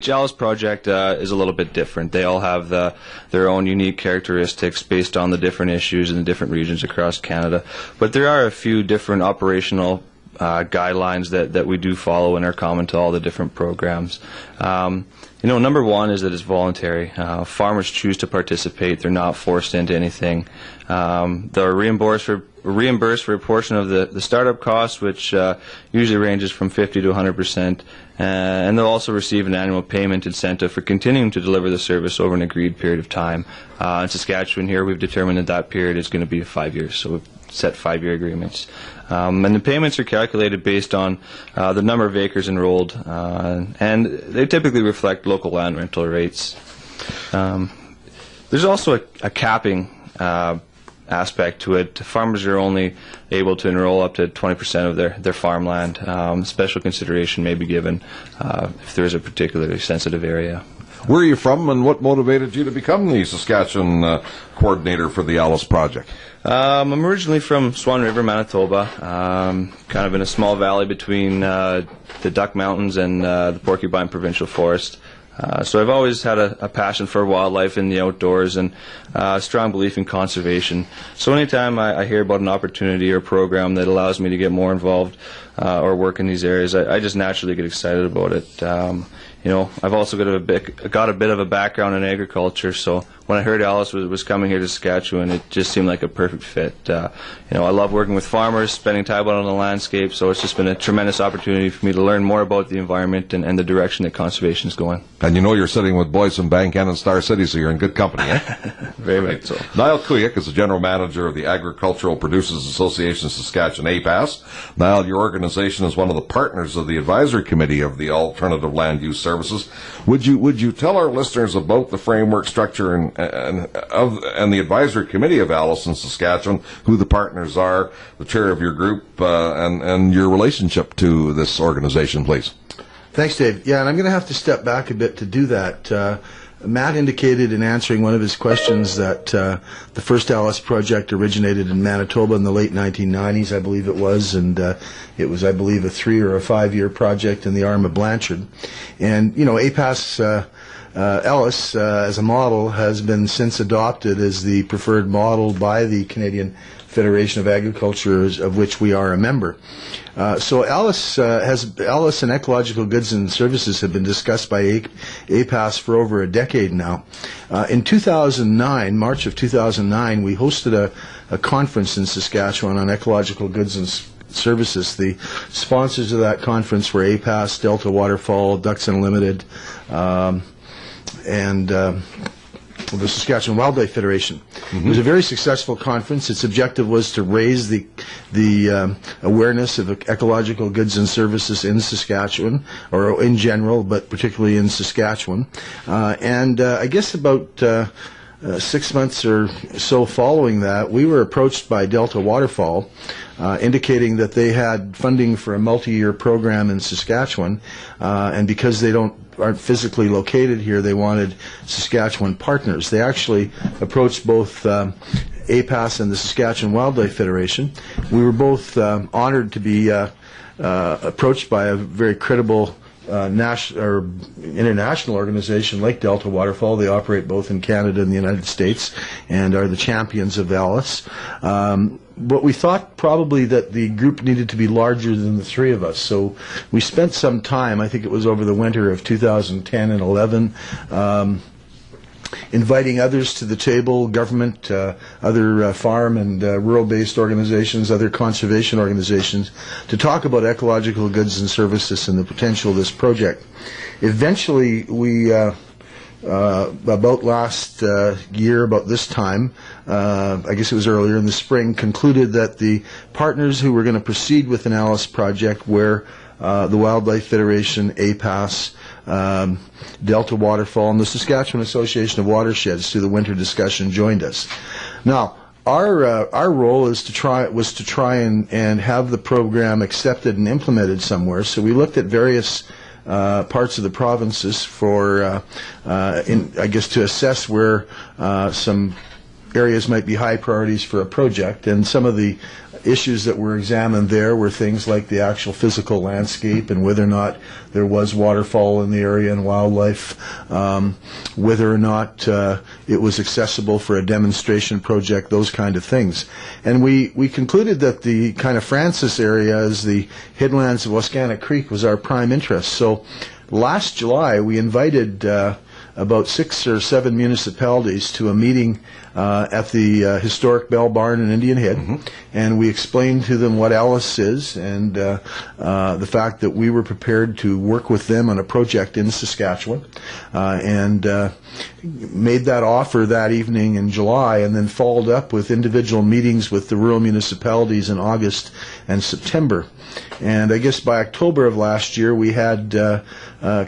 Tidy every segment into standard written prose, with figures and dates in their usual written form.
each ALUS project is a little bit different. They all have their own unique characteristics based on the different issues in the different regions across Canada. But there are a few different operational guidelines that we do follow and are common to all the different programs. Number one is that it's voluntary. Farmers choose to participate. They're not forced into anything. They're reimbursed for a portion of the startup costs, which usually ranges from 50 to 100%. And they'll also receive an annual payment incentive for continuing to deliver the service over an agreed period of time. In Saskatchewan here, we've determined that period is going to be 5 years, so we've set 5-year agreements. And the payments are calculated based on the number of acres enrolled, and they typically reflect local land rental rates. There's also a capping aspect to it. Farmers are only able to enroll up to 20% of their farmland. Special consideration may be given if there is a particularly sensitive area. Where are you from, and what motivated you to become the Saskatchewan coordinator for the ALUS project? I'm originally from Swan River, Manitoba, kind of in a small valley between the Duck Mountains and the Porcupine Provincial Forest. So I've always had a passion for wildlife in the outdoors and a strong belief in conservation. So anytime I hear about an opportunity or program that allows me to get more involved or work in these areas, I just naturally get excited about it. I've also got a bit of a background in agriculture, so when I heard ALUS was coming here to Saskatchewan, it just seemed like a perfect fit. I love working with farmers, spending time out on the landscape, so it's just been a tremendous opportunity for me to learn more about the environment and the direction that conservation is going. And you're sitting with Boyson Bank and Star City, so you're in good company, eh? Very much so. Niall Kuyik is the General Manager of the Agricultural Producers Association of Saskatchewan, APAS. Niall, your organization is one of the partners of the Advisory Committee of the Alternative Land Use Services. Would you tell our listeners about the framework, structure, and the Advisory Committee of ALUS in Saskatchewan, who the partners are, the chair of your group, and your relationship to this organization, please? Thanks, Dave. Yeah, and I'm going to have to step back a bit to do that. Matt indicated in answering one of his questions that the first ALUS project originated in Manitoba in the late 1990s, I believe it was, and it was, I believe, a 3 or a 5 year project in the arm of Blanchard. And, APAS ALUS as a model has been since adopted as the preferred model by the Canadian Federation of Agriculture, of which we are a member. So ALUS and ecological goods and services have been discussed by APAS for over a decade now. In 2009, March of 2009, we hosted a conference in Saskatchewan on ecological goods and services. The sponsors of that conference were APAS, Delta Waterfall, Ducks Unlimited, and the Saskatchewan Wildlife Federation. Mm-hmm. It was a very successful conference. Its objective was to raise the awareness of ecological goods and services in Saskatchewan, or in general, but particularly in Saskatchewan. And I guess about 6 months or so following that, we were approached by Delta Waterfall, indicating that they had funding for a multi-year program in Saskatchewan, and because they aren't physically located here, they wanted Saskatchewan partners. They actually approached both APAS and the Saskatchewan Wildlife Federation. We were both honored to be approached by a very credible national or international organization like Delta Waterfall. They operate both in Canada and the United States and are the champions of ALUS. But we thought probably that the group needed to be larger than the three of us. So we spent some time, I think it was over the winter of 2010 and 11, inviting others to the table, government, other farm and rural-based organizations, other conservation organizations, to talk about ecological goods and services and the potential of this project. Eventually, we, about last year, about this time, I guess it was earlier in the spring, concluded that the partners who were going to proceed with an ALUS project were the Wildlife Federation, APAS, Delta Waterfall, and the Saskatchewan Association of Watersheds, through the winter discussion, joined us. Now, our role was to try and have the program accepted and implemented somewhere. So we looked at various parts of the provinces for, I guess, to assess where some areas might be high priorities for a project, and some of the issues that were examined there were things like the actual physical landscape and whether or not there was waterfowl in the area and wildlife, whether or not it was accessible for a demonstration project, those kind of things. And we concluded that the kind of Francis area, as the headlands of Wascana Creek, was our prime interest. So last July we invited about 6 or 7 municipalities to a meeting at the historic Bell Barn in Indian Head, and we explained to them what ALUS is and the fact that we were prepared to work with them on a project in Saskatchewan, and made that offer that evening in July, and then followed up with individual meetings with the rural municipalities in August and September. And I guess by October of last year we had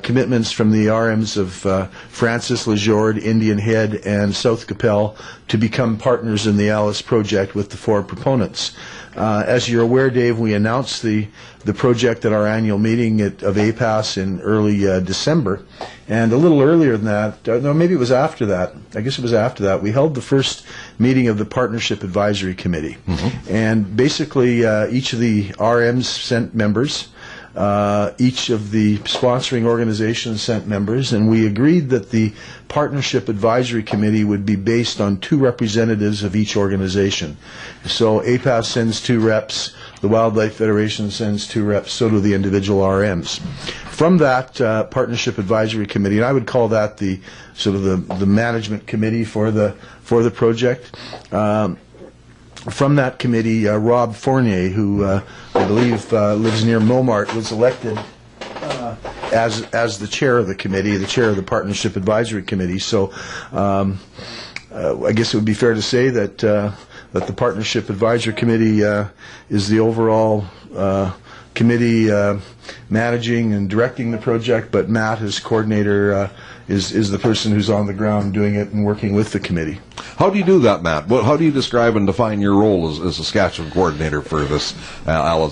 commitments from the RMs of Francis, Lejourde, Indian Head, and South Qu'Appelle to become partners in the ALUS project with the 4 proponents. As you're aware, Dave, we announced the project at our annual meeting of APAS in early December. And a little earlier than that, no, maybe it was after that, I guess it was after that, we held the first meeting of the Partnership Advisory Committee. And basically, each of the RMs sent members. Each of the sponsoring organizations sent members, and we agreed that the Partnership Advisory Committee would be based on 2 representatives of each organization. So APAS sends 2 reps, the Wildlife Federation sends 2 reps, so do the individual RMs. From that Partnership Advisory Committee, and I would call that the sort of the management committee for the project. From that committee, Rob Fournier, who I believe lives near Montmartre, was elected as the chair of the committee, the chair of the Partnership Advisory Committee. So I guess it would be fair to say that the Partnership Advisory Committee is the overall committee managing and directing the project, but Matt, as coordinator, is the person who's on the ground doing it and working with the committee. How do you do that, Matt? How do you describe and define your role as Saskatchewan coordinator for this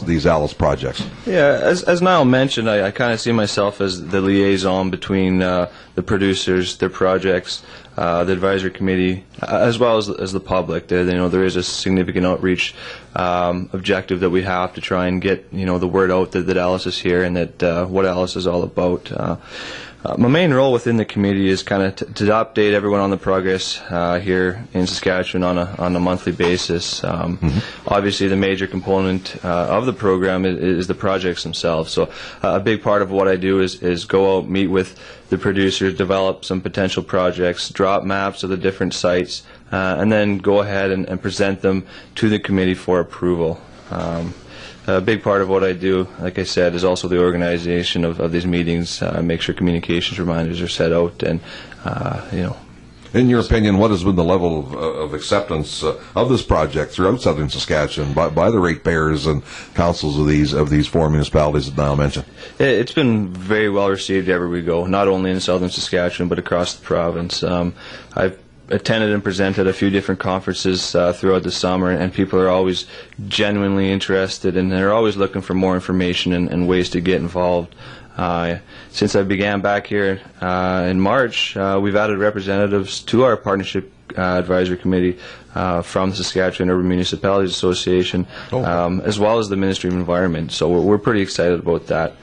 these ALUS projects? Yeah, as Niall mentioned, I kind of see myself as the liaison between the producers, their projects, the advisory committee, as well as the public. There is a significant outreach objective that we have to try and get the word out that ALUS is here and that what ALUS is all about. My main role within the committee is kind of to update everyone on the progress here in Saskatchewan on a monthly basis. Obviously, the major component of the program is the projects themselves. So a big part of what I do is go out, meet with the producers, develop some potential projects, drop maps of the different sites, and then go ahead and present them to the committee for approval. A big part of what I do, like I said, is also the organization of these meetings. Make sure communications reminders are set out, and In your opinion, what has been the level of acceptance of this project throughout southern Saskatchewan by the ratepayers and councils of these 4 municipalities that Niall mentioned? It's been very well received everywhere we go, not only in southern Saskatchewan but across the province. I've attended and presented a few different conferences throughout the summer, and people are always genuinely interested, and they're always looking for more information and ways to get involved. Since I began back here in March, we've added representatives to our Partnership Advisory Committee from the Saskatchewan Urban Municipalities Association, as well as the Ministry of Environment. So we're pretty excited about that.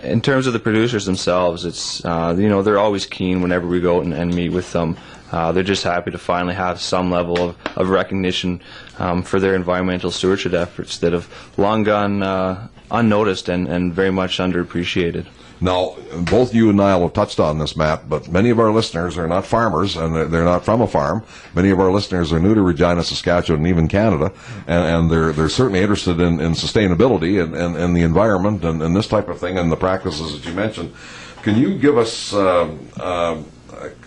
In terms of the producers themselves, it's they're always keen whenever we go out and meet with them. They're just happy to finally have some level of recognition for their environmental stewardship efforts that have long gone unnoticed and very much underappreciated. Now, both you and Niall have touched on this, Matt, but many of our listeners are not farmers, and they're not from a farm. Many of our listeners are new to Regina, Saskatchewan, and even Canada, and they're certainly interested in sustainability and the environment and this type of thing and the practices that you mentioned. Can you give us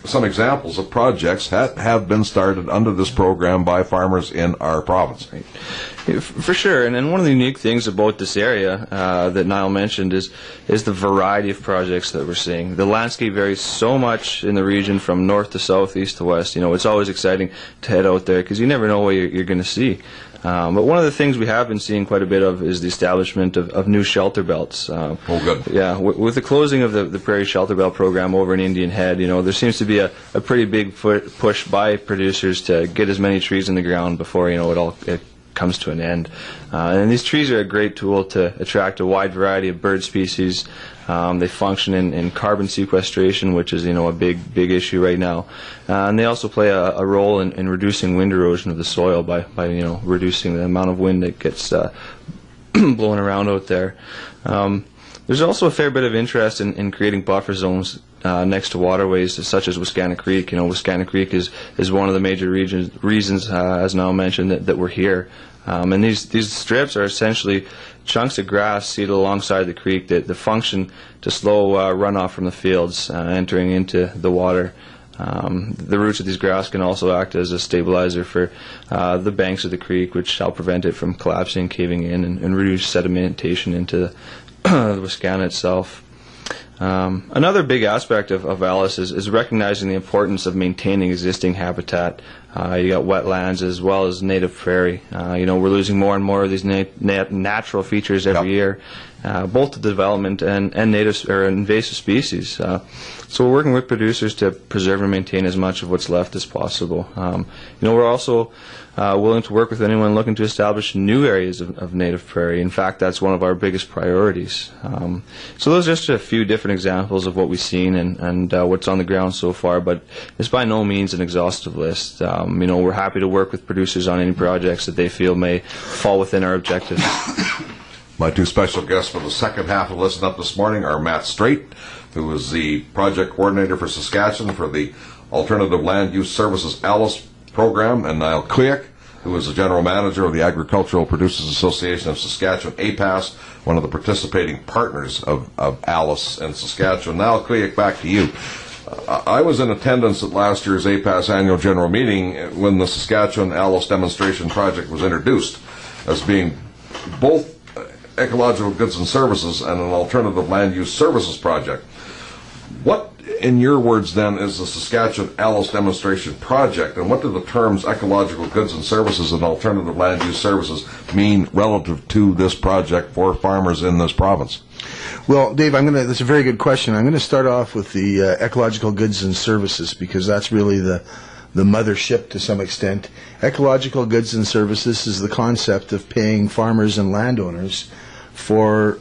some examples of projects that have been started under this program by farmers in our province? Right. For sure, and one of the unique things about this area that Niall mentioned is the variety of projects that we're seeing. The landscape varies so much in the region from north to south, east to west. It's always exciting to head out there because you never know what you're going to see. But one of the things we have been seeing quite a bit of is the establishment of new shelter belts. Good. Yeah, with the closing of the Prairie Shelter Belt program over in Indian Head, there seems to be a pretty big push by producers to get as many trees in the ground before, it comes to an end. And these trees are a great tool to attract a wide variety of bird species. They function in carbon sequestration, which is a big issue right now, and they also play a role in reducing wind erosion of the soil by reducing the amount of wind that gets blowing around out there. There's also a fair bit of interest in creating buffer zones next to waterways such as Wascana Creek. Wascana Creek is one of the major reasons, as now mentioned, that we're here. And these strips are essentially chunks of grass seeded alongside the creek that function to slow runoff from the fields entering into the water. The roots of these grass can also act as a stabilizer for the banks of the creek, which help prevent it from collapsing, caving in, and reduce sedimentation into the Wascana itself. Another big aspect of ALUS is recognizing the importance of maintaining existing habitat. You got wetlands as well as native prairie. We're losing more and more of these natural features every year, both to development and native or invasive species. So we're working with producers to preserve and maintain as much of what's left as possible. We're also willing to work with anyone looking to establish new areas of native prairie. In fact, that's one of our biggest priorities. So those are just a few different examples of what we've seen and what's on the ground so far, but it's by no means an exhaustive list. We're happy to work with producers on any projects that they feel may fall within our objectives. My two special guests for the second half of Listen Up this morning are Matt Straight, who is the project coordinator for Saskatchewan for the Alternative Land Use Services ALUS program, and Niall Couillac, who is the general manager of the Agricultural Producers Association of Saskatchewan, APAS, one of the participating partners of ALUS in Saskatchewan. Niall Couillac, back to you. I was in attendance at last year's APAS annual general meeting when the Saskatchewan ALUS demonstration project was introduced as being both ecological goods and services and an alternative land use services project. What, in your words, then, is the Saskatchewan ALUS demonstration project, and what do the terms ecological goods and services and alternative land use services mean relative to this project for farmers in this province? Well, Dave, that's a very good question. I'm going to start off with the ecological goods and services, because that's really the mothership to some extent. Ecological goods and services is the concept of paying farmers and landowners for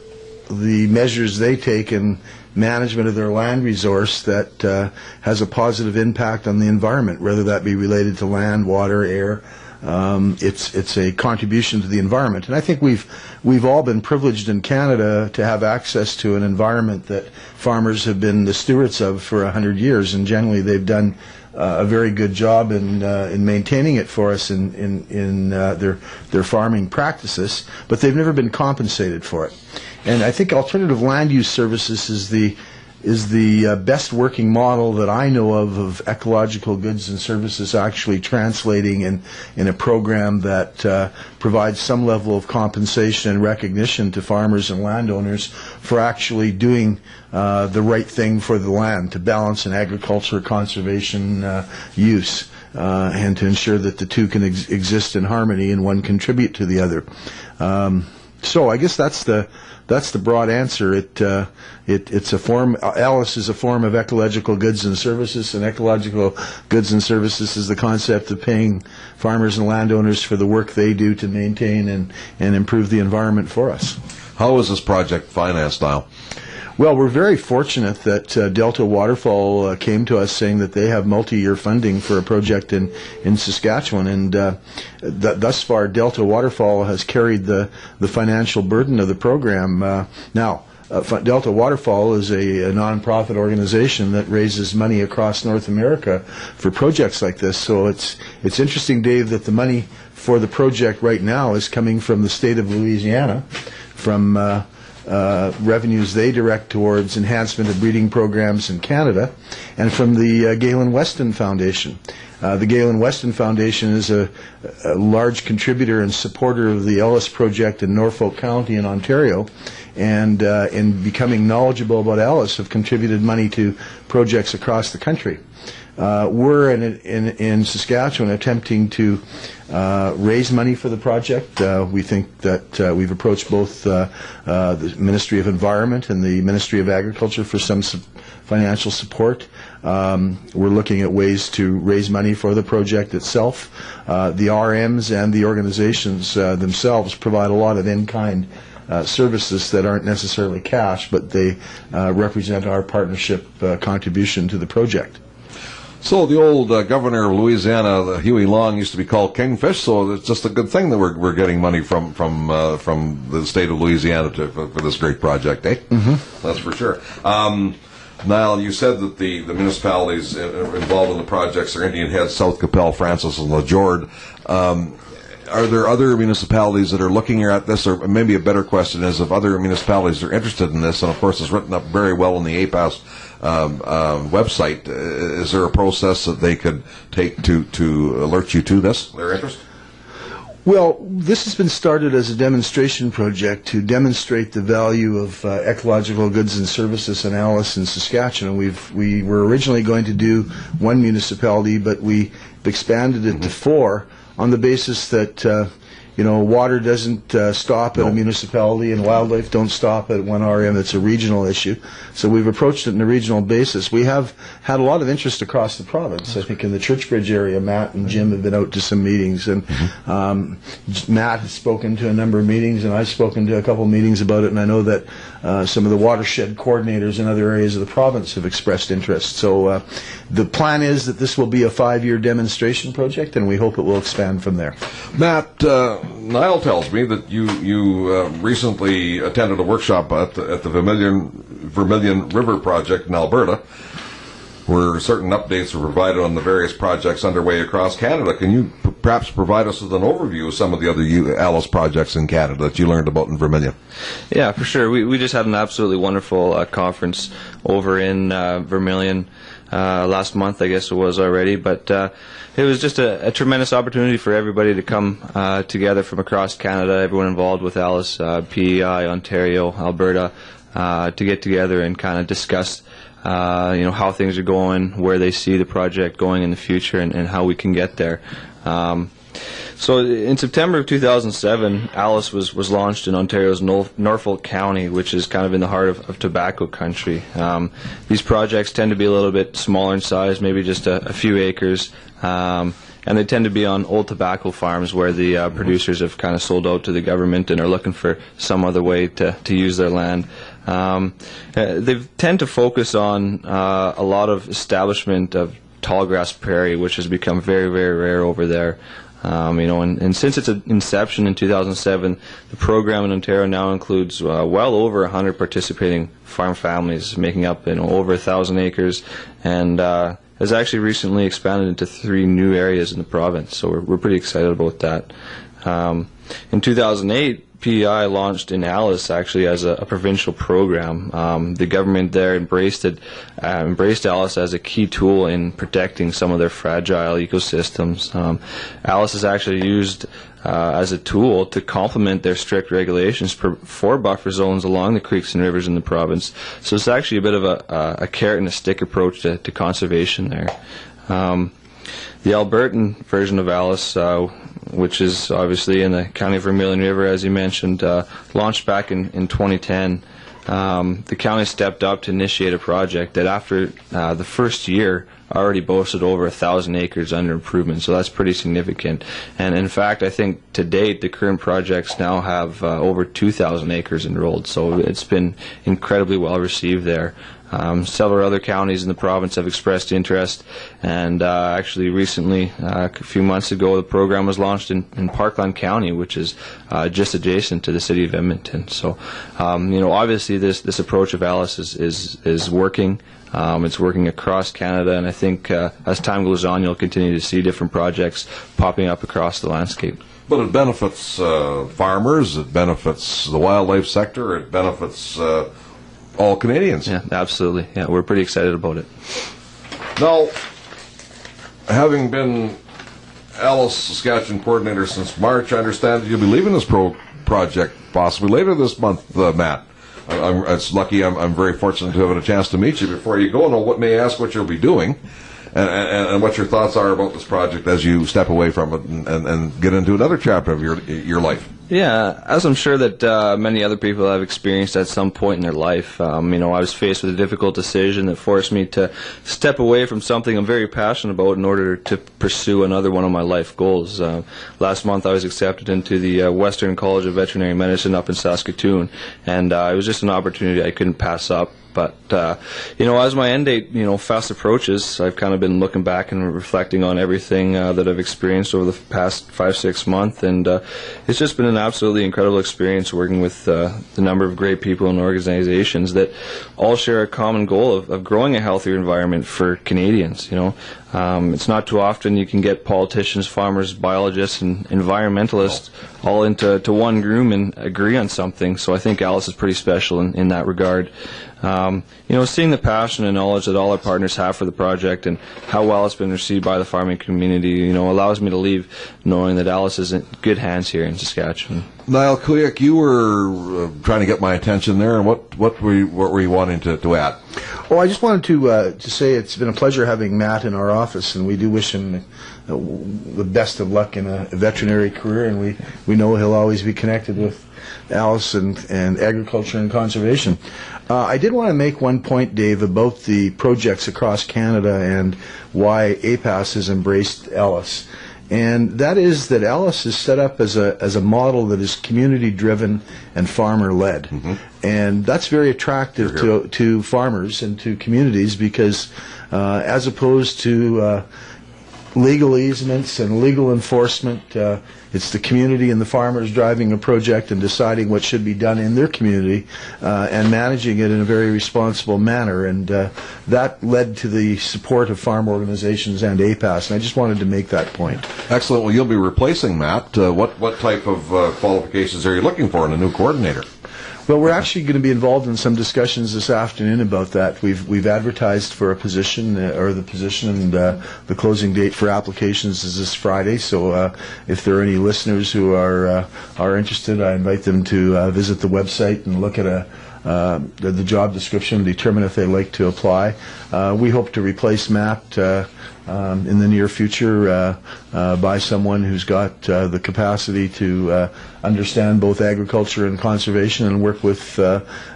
the measures they take in management of their land resource that has a positive impact on the environment, whether that be related to land, water, air. It's a contribution to the environment, and I think we've all been privileged in Canada to have access to an environment that farmers have been the stewards of for 100 years, and generally they've done a very good job in maintaining it for us in their farming practices, but they've never been compensated for it. And I think alternative land use services is the best working model that I know of ecological goods and services actually translating in a program that provides some level of compensation and recognition to farmers and landowners for actually doing the right thing for the land, to balance an agriculture conservation use, and to ensure that the two can exist in harmony and one contribute to the other. So I guess that's the broad answer. It's a form. ALUS is a form of ecological goods and services, and ecological goods and services is the concept of paying farmers and landowners for the work they do to maintain and improve the environment for us. How is this project financed, Niall? Well, we're very fortunate that Delta Waterfall came to us saying that they have multi-year funding for a project in Saskatchewan, and thus far Delta Waterfall has carried the financial burden of the program. Now, Delta Waterfall is a non-profit organization that raises money across North America for projects like this, so it's interesting, Dave, that the money for the project right now is coming from the state of Louisiana, from revenues they direct towards enhancement of breeding programs in Canada, and from the Galen Weston Foundation. The Galen Weston Foundation is a large contributor and supporter of the ALUS project in Norfolk County in Ontario, and in becoming knowledgeable about ALUS have contributed money to projects across the country. we're in Saskatchewan attempting to raise money for the project. We think that we've approached both the Ministry of Environment and the Ministry of Agriculture for some financial support. We're looking at ways to raise money for the project itself. The RMs and the organizations themselves provide a lot of in-kind services that aren't necessarily cash, but they represent our partnership contribution to the project. So the old governor of Louisiana, Huey Long, used to be called Kingfish. So it's just a good thing that we're getting money from the state of Louisiana for this great project, eh? Mm-hmm. That's for sure. Niall, you said that the municipalities involved in the projects are Indian Head, South Qu'Appelle, Francis, and LaJorde. Are there other municipalities that are looking at this, or maybe a better question is if other municipalities are interested in this, and of course it's written up very well on the APAS website. Is there a process that they could take to alert you to this, their interest? Well, this has been started as a demonstration project to demonstrate the value of ecological goods and services in ALUS in Saskatchewan. We were originally going to do one municipality, but we expanded it to 4 on the basis that water doesn't stop at a municipality and wildlife don't stop at one RM. It's a regional issue. So we've approached it on a regional basis. We have had a lot of interest across the province. I think in the Churchbridge area, Matt and Jim have been out to some meetings. And Matt has spoken to a number of meetings, and I've spoken to a couple of meetings about it. And I know that some of the watershed coordinators in other areas of the province have expressed interest. So the plan is that this will be a 5-year demonstration project, and we hope it will expand from there. Matt, Niall tells me that you recently attended a workshop at the Vermilion River project in Alberta, where certain updates were provided on the various projects underway across Canada. Can you perhaps provide us with an overview of some of the other ALUS projects in Canada that you learned about in Vermilion? Yeah, for sure. We just had an absolutely wonderful conference over in Vermilion last month, I guess it was already, but it was just a tremendous opportunity for everybody to come together from across Canada, everyone involved with ALUS, PEI, Ontario, Alberta, to get together and kind of discuss how things are going, where they see the project going in the future, and how we can get there. So in September of 2007, ALUS was launched in Ontario's Norfolk County, which is kind of in the heart of tobacco country. These projects tend to be a little bit smaller in size, maybe just a few acres, and they tend to be on old tobacco farms where the producers have kind of sold out to the government and are looking for some other way to use their land. They tend to focus on a lot of establishment of tallgrass prairie, which has become very, very rare over there. And since its inception in 2007, the program in Ontario now includes well over 100 participating farm families, making up over 1,000 acres, and has actually recently expanded into 3 new areas in the province. So we're pretty excited about that. In 2008, PEI launched in ALUS actually as a provincial program. The government there embraced ALUS as a key tool in protecting some of their fragile ecosystems. ALUS is actually used as a tool to complement their strict regulations for buffer zones along the creeks and rivers in the province. So it's actually a bit of a carrot and a stick approach to conservation there. The Albertan version of ALUS, which is obviously in the County of Vermilion River, as you mentioned, launched back in 2010. The county stepped up to initiate a project that after the first year already boasted over 1,000 acres under improvement, so that's pretty significant. And in fact, I think to date the current projects now have over 2,000 acres enrolled, so it's been incredibly well received there. Several other counties in the province have expressed interest, and actually recently, a few months ago, the program was launched in Parkland County, which is just adjacent to the city of Edmonton. So, obviously this approach of ALUS is working. It's working across Canada, and I think as time goes on, you'll continue to see different projects popping up across the landscape. But it benefits farmers, it benefits the wildlife sector, it benefits all Canadians. Yeah, absolutely. Yeah, we're pretty excited about it. Now, having been ALUS Saskatchewan coordinator since March, I understand that you'll be leaving this project possibly later this month, Matt. It's lucky I'm very fortunate to have had a chance to meet you before you go. Now, may I ask what you'll be doing? and what your thoughts are about this project as you step away from it and get into another chapter of your life. Yeah, as I'm sure that many other people have experienced at some point in their life. I was faced with a difficult decision that forced me to step away from something I'm very passionate about in order to pursue another one of my life goals. Last month I was accepted into the Western College of Veterinary Medicine up in Saskatchewan, and it was just an opportunity I couldn't pass up. But, as my end date, fast approaches, I've kind of been looking back and reflecting on everything that I've experienced over the past 5-6 months, and it's just been an absolutely incredible experience working with the number of great people and organizations that all share a common goal of growing a healthier environment for Canadians, It's not too often you can get politicians, farmers, biologists, and environmentalists all into one room and agree on something, so I think ALUS is pretty special in that regard. Seeing the passion and knowledge that all our partners have for the project and how well it's been received by the farming community, allows me to leave knowing that ALUS is in good hands here in Saskatchewan. Niall Couillac, you were trying to get my attention there, and what were you wanting to add? Oh, I just wanted to say it's been a pleasure having Matt in our office, and we do wish him the best of luck in a veterinary career, and we know he'll always be connected with ALUS and agriculture and conservation. I did want to make one point, Dave, about the projects across Canada and why APAS has embraced ALUS. And that is that ALUS is set up as a model that is community-driven and farmer-led. Mm-hmm. And that's very attractive to farmers and to communities because as opposed to legal easements and legal enforcement, it's the community and the farmers driving a project and deciding what should be done in their community and managing it in a very responsible manner. And that led to the support of farm organizations and APAS. And I just wanted to make that point. Excellent. Well, you'll be replacing Matt. What type of qualifications are you looking for in a new coordinator? Well, we're actually going to be involved in some discussions this afternoon about that. We've advertised for a position, and the closing date for applications is this Friday. So if there are any listeners who are interested, I invite them to visit the website and look at the job description, determine if they'd like to apply. We hope to replace Matt in the near future by someone who's got the capacity to understand both agriculture and conservation and work with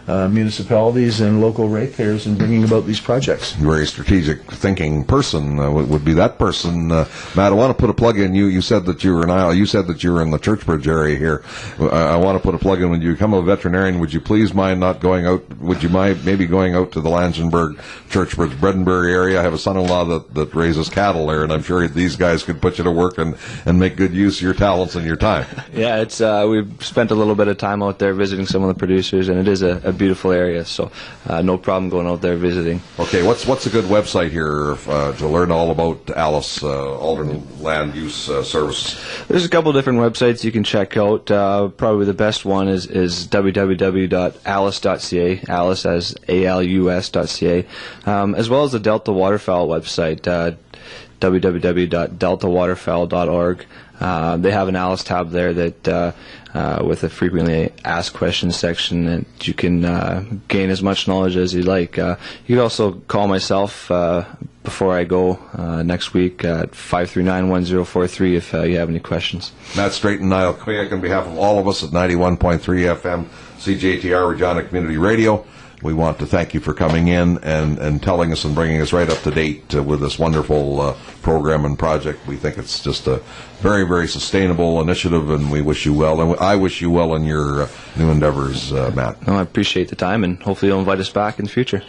municipalities and local ratepayers in bringing about these projects. Very strategic thinking person would be that person. Matt, I want to put a plug in. You said that you were in the Churchbridge area here. I want to put a plug in. When you become a veterinarian, would you please mind not going out? Would you mind maybe going out to the Langenburg, Churchbridge, Bredenbury area? I have a son-in-law that raises cattle there, and I'm sure these guys could put you to work and make good use of your talents and your time. Yeah, it's we've spent a little bit of time out there visiting some of the producers, and it is a beautiful area, so no problem going out there visiting. Okay, what's a good website here to learn all about ALUS, Alternate Land Use Services? There's a couple different websites you can check out. Probably the best one is www.alus.ca, ALUS as ALUS.ca, as well as the Delta Waterfowl website, www.deltawaterfowl.org. They have an ALUS tab there that with a frequently asked questions section that you can gain as much knowledge as you like. You can also call myself before I go next week at 539-1043 if you have any questions. Matt Straight and Niall Couillac, on behalf of all of us at 91.3 FM CJTR Regina Community Radio, we want to thank you for coming in and telling us and bringing us right up to date with this wonderful program and project. We think it's just a very, very sustainable initiative, and we wish you well. And I wish you well in your new endeavors, Matt. I appreciate the time, and hopefully you'll invite us back in the future.